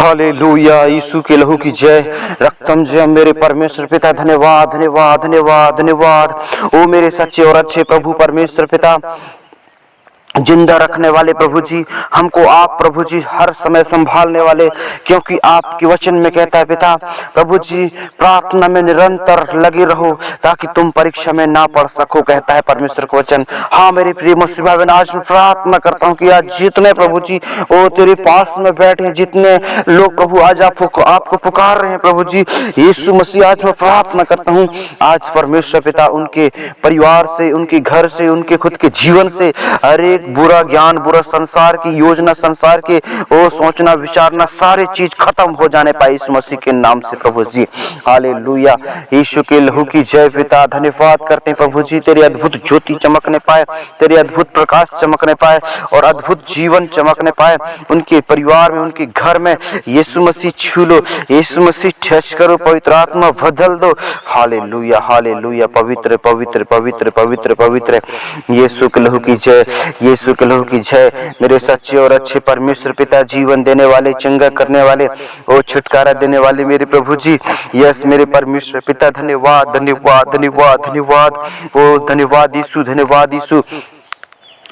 Hallelujah. यीशु के लहू की जय, रक्तम जय। मेरे परमेश्वर पिता धन्यवाद धन्यवाद धन्यवाद धन्यवाद। ओ मेरे सच्चे और अच्छे प्रभु परमेश्वर पिता, जिंदा रखने वाले प्रभु जी, हमको आप प्रभु जी हर समय संभालने वाले, क्योंकि आपके वचन में कहता है पिता प्रभु जी, प्रार्थना में निरंतर लगे रहो ताकि तुम परीक्षा में ना पड़ सको, कहता है परमेश्वर का वचन। हाँ मेरे प्रिय मसीह भाई, आज मैं प्रार्थना करता हूँ कि आज जितने प्रभु जी वो तेरे पास में बैठे हैं, जितने लोग प्रभु आज आपको पुकार रहे हैं प्रभु जी यीशु मसीह, आज मैं प्रार्थना करता हूँ आज परमेश्वर पिता उनके परिवार से, उनके घर से, उनके खुद के जीवन से हर एक बुरा ज्ञान, बुरा संसार की योजना, संसार के वो सोचना विचारना सारी चीज खत्म हो जाने पाए इस मसीह के नाम से प्रभु जी। हालेलुया। यीशु के लहू की जय पिता। धन्यवाद करते हैं प्रभु जी, तेरी अद्भुत ज्योति चमकने पाए, तेरे अद्भुत प्रकाश चमकने पाए और अद्भुत जीवन चमकने पाए उनके परिवार में, उनके घर में। यीशु मसीह छू लो, यीशु मसीह टच करो, पवित्र आत्मा बदल दो। Hallelujah hallelujah. पवित्र पवित्र पवित्र पवित्र पवित्र यीशु के लहू की जय, यीशु के लहू की जय। मेरे सच्चे और अच्छे परमेश्वर पिता, जीवन देने वाले, चंगा करने वाले, ओ छुटकारा देने वाले मेरे प्रभु जी, यस मेरे परमेश्वर पिता, धन्यवाद धन्यवाद धन्यवाद धन्यवाद। ओ धन्यवाद यीशु, धन्यवाद यीशु।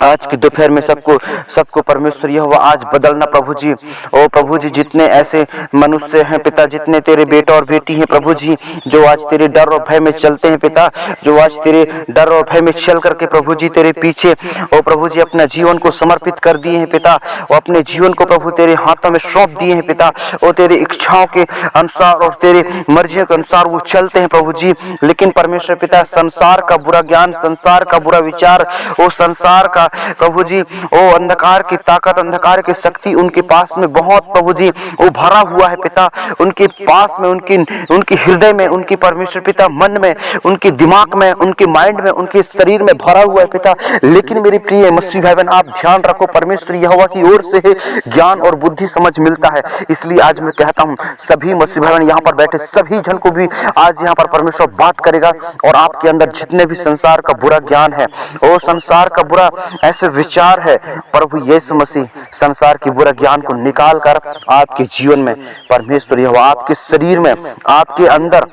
आज के दोपहर में सबको परमेश्वर यहोवा आज बदलना प्रभु जी। ओ प्रभु जी, जितने ऐसे मनुष्य हैं पिता, जितने तेरे बेटा और बेटी हैं प्रभु जी, जो आज तेरे डर और भय में चलते हैं पिता, जो आज तेरे डर और भय में चल करके प्रभु जी तेरे पीछे ओ प्रभु जी अपना जीवन को समर्पित कर दिए हैं पिता, वो अपने जीवन को प्रभु तेरे हाथों में सौंप दिए हैं पिता। वो तेरे इच्छाओं के अनुसार और तेरे मर्जियों के अनुसार वो चलते हैं प्रभु जी। लेकिन परमेश्वर पिता, संसार का बुरा ज्ञान, संसार का बुरा विचार, वो संसार का प्रभु जी ओ अंधकार की ताकत, अंधकार की शक्ति उनके पास में बहुत प्रभु जी वो भरा हुआ है पिता। उनके पास में, उनके हृदय में, उनकी परमेश्वर पिता मन में, उनके दिमाग में, उनके माइंड में, उनके शरीर में भरा हुआ है पिता। लेकिन मेरे प्रिय मसीह भाई बहन, आप ध्यान रखो, परमेश्वर यहोवा की ओर से ज्ञान और बुद्धि समझ मिलता है। इसलिए आज मैं कहता हूँ सभी मसीह भाई बहन यहाँ पर बैठे सभी जन को भी आज यहाँ पर परमेश्वर बात करेगा और आपके अंदर जितने भी संसार का बुरा ज्ञान है, वो संसार का बुरा ऐसे विचार है, प्रभु यीशु मसीह संसार के बुरा ज्ञान को निकाल कर आपके जीवन में परमेश्वर यहोवा, आपके शरीर में, आपके अंदर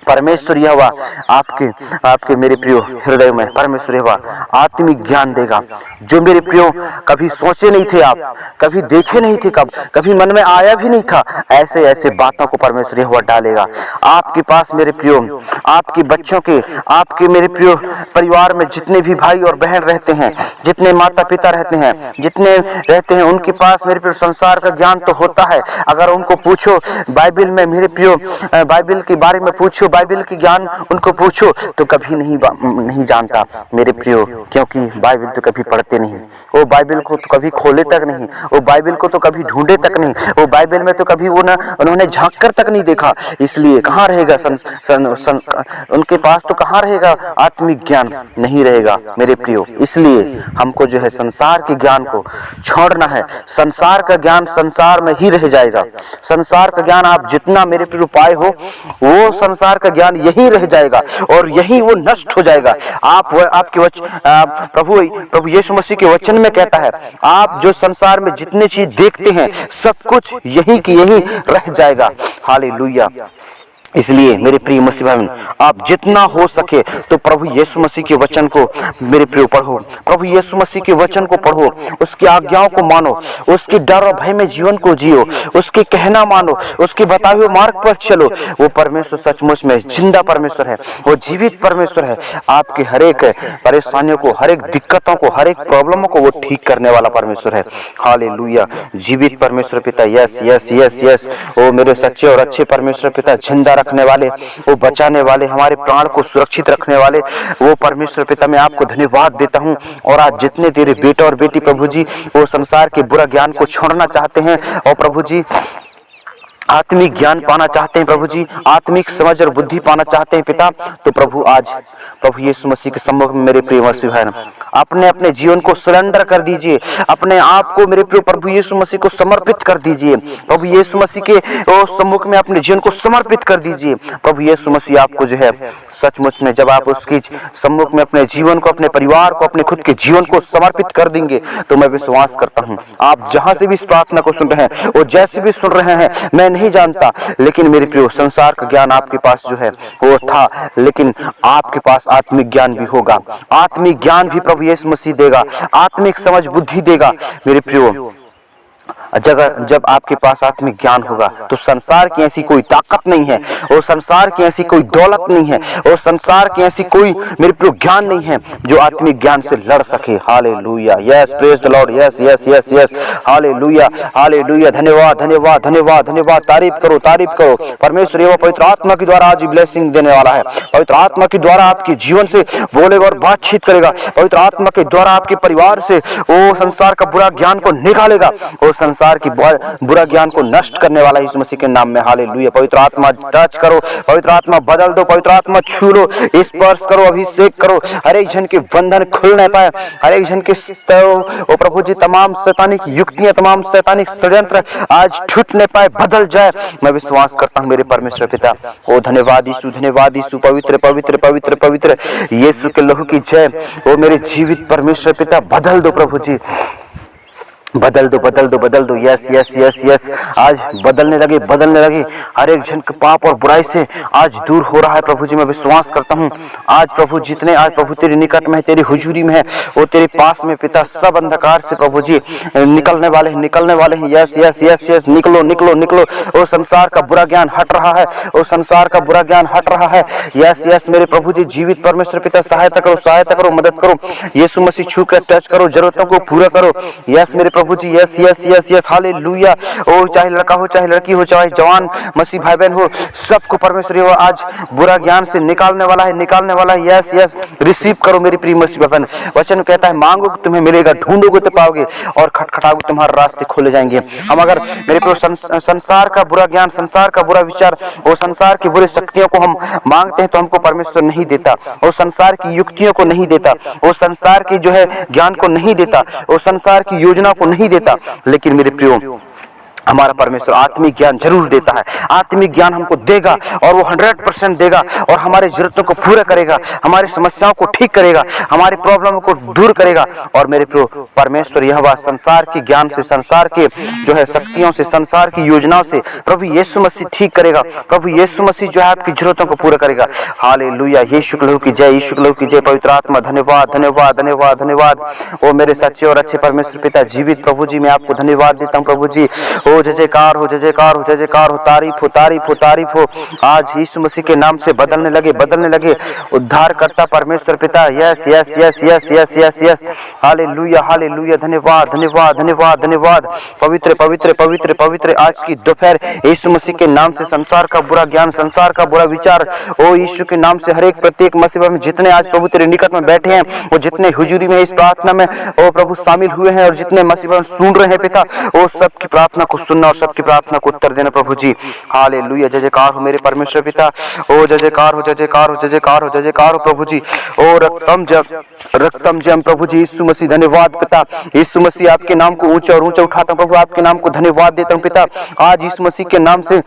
परमेश्वर यहोवा आपके मेरे प्रियो हृदय में परमेश्वर यहोवा आत्मिक ज्ञान देगा, जो मेरे प्रियो कभी सोचे नहीं थे, आप कभी देखे नहीं थे, कभी मन में आया भी नहीं था। ऐसे ऐसे बातों को परमेश्वर यहोवा डालेगा आपके पास मेरे प्रियो, आपके बच्चों के, आपके मेरे प्रियो परिवार में जितने भी भाई और बहन रहते हैं, जितने माता पिता रहते हैं, जितने रहते हैं, उनके पास मेरे प्रियो संसार का ज्ञान तो होता है। अगर उनको पूछो बाइबल में मेरे प्रियो, बाइबल के बारे में पूछो, बाइबल की ज्ञान उनको पूछो तो कभी नहीं जानता मेरे प्रियो, क्योंकि बाइबल तो कभी पढ़ते नहीं, वो बाइबल को तो कभी खोले तक नहीं, वो बाइबल को तो कभी ढूंढे तक नहीं, वो बाइबल में तो कभी वो ना उन्होंने झांक कर तक नहीं देखा। इसलिए कहाँ रहेगा उनके पास तो कहाँ रहेगा आत्मिक ज्ञान, नहीं रहेगा मेरे प्रियो। इसलिए हमको जो है संसार के ज्ञान को छोड़ना है। संसार का ज्ञान संसार में ही रह जाएगा। संसार का ज्ञान आप जितना मेरे प्रियो पाए हो, वो संसार का ज्ञान यही रह जाएगा और यही वो नष्ट हो जाएगा। आपके प्रभु यीशु मसीह के वचन में कहता है, आप जो संसार में जितनी चीज देखते हैं सब कुछ यही की यही रह जाएगा। हालेलुया। इसलिए मेरे प्रिय मसीह भाई, आप जितना हो सके तो प्रभु यीशु मसीह के वचन को मेरे प्रिय पढ़ो, प्रभु यीशु मसीह के वचन को पढ़ो, उसकी आज्ञाओं को मानो, उसके डर और भय में जीवन को जियो, उसके कहना मानो, उसके बताए हुए मार्ग पर चलो। वो परमेश्वर सचमुच में जिंदा परमेश्वर है, वो जीवित परमेश्वर है। आपके हर एक परेशानियों को, हर एक दिक्कतों को, हर एक प्रॉब्लमों को वो ठीक करने वाला परमेश्वर है। हालेलुया। जीवित परमेश्वर पिता, यस यस यस यस। वो मेरे सच्चे और अच्छे परमेश्वर पिता, जिंदा रखने वाले, वो बचाने वाले, हमारे प्राण को सुरक्षित रखने वाले वो परमेश्वर पिता, मैं आपको धन्यवाद देता हूं। और आज जितने तेरे बेटा और बेटी प्रभु जी वो संसार के बुरा ज्ञान को छोड़ना चाहते हैं, और प्रभु जी आत्मिक ज्ञान पाना चाहते हैं प्रभु जी, आत्मिक समझ और बुद्धि पाना चाहते हैं पिता, तो प्रभु आज प्रभु यीशु मसीह के सम्मुख में मेरे प्रिय मसीह भाई अपने अपने जीवन को सरेंडर कर दीजिए, अपने आप को मेरे प्रिय प्रभु यीशु मसीह को समर्पित कर दीजिए। प्रभु यीशु मसीह के सम्मुख में अपने जीवन को समर्पित कर दीजिए। प्रभु यीशु मसीह आपको जो है सचमुच में जब आप उसकी सम्मुख में अपने जीवन को, अपने परिवार को, अपने खुद के जीवन को समर्पित कर देंगे, तो मैं विश्वास करता हूँ आप जहां से भी इस प्रार्थना को सुन रहे हैं और जैसे भी सुन रहे हैं, मैं नहीं जानता, लेकिन मेरे प्रियो संसार का ज्ञान आपके पास जो है वो था, लेकिन आपके पास आत्मिक ज्ञान भी होगा। आत्मिक ज्ञान भी प्रभु यीशु मसीह देगा, आत्मिक समझ बुद्धि देगा। मेरे प्रियो जब आपके पास आत्मिक ज्ञान होगा तो संसार की ऐसी कोई ताकत नहीं है और संसार की ऐसी कोई दौलत नहीं है और संसार की ऐसी कोई मेरे प्रिय ज्ञान नहीं है जो आत्मिक ज्ञान से लड़ सके। Hallelujah, yes, praise the Lord, yes yes yes yes, hallelujah hallelujah. धन्यवाद धन्यवाद धन्यवाद धन्यवाद। तारीफ करो परमेश्वर एवं पवित्र आत्मा के द्वारा आज ब्लेसिंग देने वाला है। पवित्र आत्मा के द्वारा आपके जीवन से बोलेगा और बातचीत करेगा। पवित्र आत्मा के द्वारा आपके परिवार से वो संसार का बुरा ज्ञान को निकालेगा और संसार की बुरा ज्ञान को नष्ट करने वाला यीशु मसीह के नाम में। हालेलुया। पवित्र आत्मा टच करो, पवित्र आत्मा बदल दो, पवित्र आत्मा छू लो, स्पर्श करो, अभिषेक करो। हर एक जन के बंधन खुल नहीं पाए, हर एक जन के ओ प्रभु जी तमाम शैतानिक युक्तियां, तमाम शैतानिक षड्यंत्र आज छूट नहीं पाए, बदल जाए। मैं विश्वास करता हूँ मेरे परमेश्वर पिता। ओ धन्यवाद यीशु, धन्यवाद यीशु। पवित्र पवित्र पवित्र पवित्र यीशु के लहू की जय। ओ मेरे जीवित परमेश्वर पिता, बदल दो प्रभु जी, बदल दो बदल दो बदल दो। यस यस यस यस, आज बदलने लगे। हर एक जन के पाप और बुराई से आज दूर हो रहा है प्रभु जी। मैं विश्वास करता हूँ आज प्रभु जितने आज प्रभु तेरे निकट में है, तेरी हुजूरी में है, वो तेरे पास में पिता, सब अंधकार से प्रभु जी निकलने वाले हैं। यस यस यस यस, निकलो निकलो निकलो। वो संसार का बुरा ज्ञान हट रहा है, वो संसार का बुरा ज्ञान हट रहा है। यस यस मेरे प्रभु जी जीवित परमेश्वर पिता, सहायता करो, मदद करो। यीशु मसीह छू कर टच करो, जरूरतों को पूरा करो। यस मेरे प्रभु जी, yes yes yes yes, hallelujah. ओ चाहे लड़का हो, चाहे लड़की हो, चाहे जवान मसीह भाई बहन हो, सबको परमेश्वर वो आज बुरा ज्ञान से निकालने वाला है। यस यस, रिसीव करो मेरी प्रिय मसीह बहन। वचन कहता है मांगोगे तुम्हें मिलेगा, ढूंढोगे तो पाओगे, और खटखटाओगे तुम्हारे रास्ते खोले जाएंगे। हम अगर मेरे प्रिय संसार का बुरा ज्ञान, संसार का बुरा विचार, वो संसार की बुरी शक्तियों को हम मांगते हैं तो हमको परमेश्वर नहीं देता। वो संसार की युक्तियों को नहीं देता, वो संसार की जो है ज्ञान को नहीं देता, वो संसार की योजना को नहीं देता। लेकिन मेरे प्रियो हमारा परमेश्वर आत्मिक ज्ञान जरूर देता है। आत्मिक ज्ञान हमको देगा और वो 100% देगा और हमारी जरूरतों को पूरा करेगा, हमारी समस्याओं को ठीक करेगा, हमारी प्रॉब्लम को दूर करेगा। और मेरे प्रियो परमेश्वर यह बात संसार के ज्ञान से, संसार के जो है शक्तियों से, संसार की योजनाओं से प्रभु यीशु मसीह ठीक करेगा। प्रभु यीशु मसीह जो है आपकी जरूरतों को पूरा करेगा। हालेलुया, यीशु के लहू की जय, यीशु के लहू की जय। पवित्र आत्मा धन्यवाद धन्यवाद धन्यवाद धन्यवाद। ओ मेरे सच्चे और अच्छे परमेश्वर पिता जीवित प्रभु जी, मैं आपको धन्यवाद देता हूँ प्रभु जी। ओ जय जयकार हो, जय जयकार हो, जय जयकार हो। तारीफ हो, तारीफ हो, तारीफ हो। आज यीशु मसीह के नाम से बदलने लगे उद्धार करता परमेश्वर पिता। Yes yes yes yes yes yes yes, hallelujah hallelujah. धन्यवाद धन्यवाद धन्यवाद धन्यवाद। पवित्र पवित्र पवित्र पवित्र आज की दोपहर यीशु मसीह के नाम से संसार का बुरा ज्ञान, संसार का बुरा विचार, ओ यीशु के नाम से हर एक प्रत्येक मसीह में जितने आज प्रभु तेरे निकट में बैठे हैं, वो जितने हुजूरी में इस प्रार्थना में ओ प्रभु शामिल हुए हैं और जितने मसीह सुन रहे हैं पिता, वो सबकी प्रार्थना को सुनना और सबकी प्रार्थना को उत्तर देना प्रभु जी। हालेलुया, जय जयकार हो मेरे परमेश्वर पिता। ओ जय जयकार हो, जय जयकार हो, जय जयकार हो, जय जयकार हो प्रभु जी। ओ रक्तम जय प्रभु जी यीशु मसीह। धन्यवाद पिता, यीशु मसीह आपके नाम को ऊंचा और ऊंचा उठाता हूं प्रभु, आपके नाम को धन्यवाद देता हूं पिता। आज यीशु मसीह के नाम से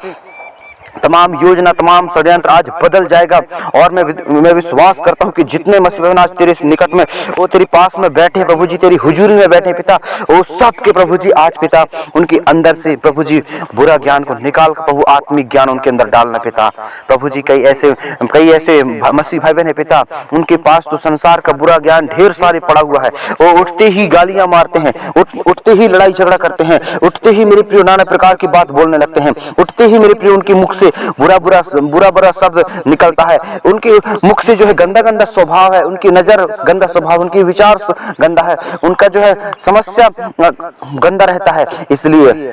तमाम योजना, तमाम षड्यंत्र आज बदल जाएगा। और मैं विश्वास करता हूँ कि जितने मसीह आज तेरे निकट में, वो तेरे पास में बैठे प्रभु जी, तेरी हुजूरी में बैठे पिता, वो सब के प्रभु जी आज पिता उनके अंदर से प्रभु जी बुरा ज्ञान को निकाल कर प्रभु आत्मिक ज्ञान उनके अंदर डालना पिता। प्रभु जी कई ऐसे मसीह भाई बहन है पिता, उनके पास तो संसार का बुरा ज्ञान ढेर सारे पड़ा हुआ है। वो उठते ही गालियां मारते हैं, उठते ही लड़ाई झगड़ा करते हैं, उठते ही मेरे प्रिय नाना प्रकार की बात बोलने लगते हैं, उठते ही मेरे प्रिय उनके मुख से बुरा शब्द निकलता है, उनके मुख से जो है गंदा स्वभाव है, उनकी नजर गंदा स्वभाव, उनकी विचार गंदा है, उनका जो है समस्या गंदा रहता है। इसलिए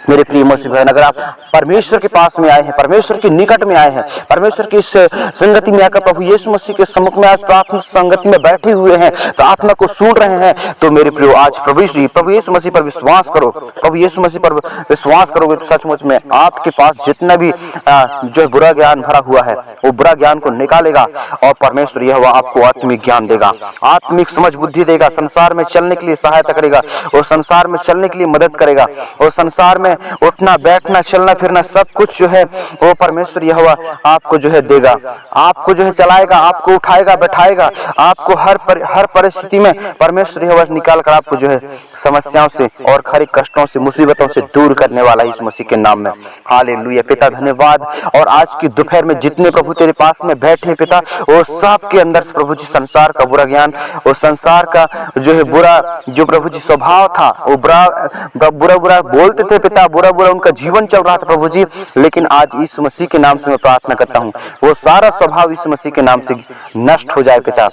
मेरे प्रिय मसीह भाई, अगर आप परमेश्वर के पास में आए हैं, परमेश्वर के निकट में आए हैं, परमेश्वर की इस संगति में आकर प्रभु यीशु मसीह के सम्मुख में आज प्रार्थना संगति में बैठे हुए हैं, प्रार्थना को सुन रहे हैं, तो मेरे प्रियो आज प्रभु यीशु मसीह पर विश्वास करो। प्रभु यीशु मसीह पर विश्वास करोगे तो सचमुच में आपके पास जितना भी जो बुरा ज्ञान भरा हुआ है वो बुरा ज्ञान को निकालेगा और परमेश्वर यह आपको आत्मिक ज्ञान देगा, आत्मिक समझ बुद्धि देगा, संसार में चलने के लिए सहायता करेगा और संसार में चलने के लिए मदद करेगा और संसार में उठना बैठना चलना फिरना सब कुछ जो है वो परमेश्वर यहोवा आपको जो है देगा, आपको जो है चलाएगा, आपको उठाएगा बैठाएगा, आपको हर परिस्थिति में परमेश्वर यहोवा निकाल कर आपको जो है समस्याओं से और खरी कष्टों से मुसीबतों से दूर करने वाला है इस मसीह के नाम में। हालेलुया। पिता धन्यवाद। और आज की दोपहर में जितने प्रभु तेरे पास में बैठे पिता, वो सब के अंदर प्रभु जी संसार का बुरा ज्ञान और संसार का जो है बुरा जो प्रभु जी स्वभाव था, वो बुरा बोलते थे पिता, बुरा उनका जीवन चल रहा था प्रभु जी, लेकिन आज यीशु मसीह के नाम से मैं प्रार्थना करता हूँ वो सारा स्वभाव यीशु मसीह के नाम से नष्ट हो जाए पिता।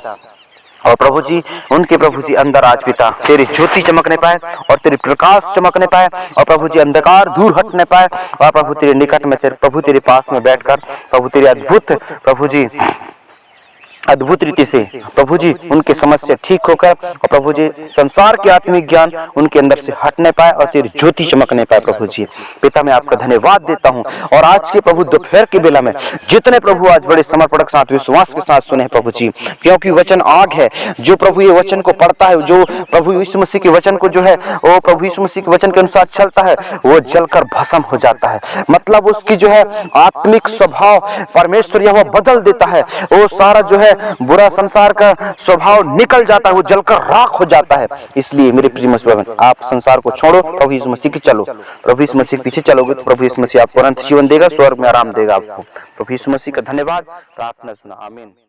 और प्रभु जी उनके प्रभु जी अंदर आज पिता तेरी ज्योति चमकने पाए और तेरी प्रकाश चमकने पाए और प्रभु जी अंधकार दूर हटने पाए और प्रभु तेरे निकट में प्रभु तेरे पास में बैठकर प्रभु तेरी अद्भुत रीति से प्रभु जी उनकी समस्या ठीक होकर और प्रभु जी संसार के आत्मिक ज्ञान उनके अंदर से हटने पाए और तेरी ज्योति चमकने पाए। प्रभु जी पिता मैं आपका धन्यवाद देता हूं। और आज के प्रभु दोपहर के बेला में जितने प्रभु आज बड़े समर्पण के साथ विश्वास के साथ सुने प्रभु जी, क्योंकि वचन आग है, जो प्रभु ये वचन को पढ़ता है, जो प्रभु यीशु मसीह के वचन को जो है वो प्रभु यीशु मसीह के वचन के अनुसार चलता है, वो जलकर भस्म हो जाता है। मतलब उसकी जो है आत्मिक स्वभाव परमेश्वर यह बदल देता है, वो सारा जो है बुरा संसार का स्वभाव निकल जाता है, वो जलकर राख हो जाता है। इसलिए मेरे प्रिय मसीह आप संसार को छोड़ो, प्रभु यीशु मसीह की चलो। प्रभु यीशु मसीह के पीछे चलोगे तो प्रभु यीशु मसीह आपको अनंत जीवन देगा, स्वर्ग में आराम देगा आपको। प्रभु यीशु मसीह का धन्यवाद। प्रार्थना सुना। आमीन।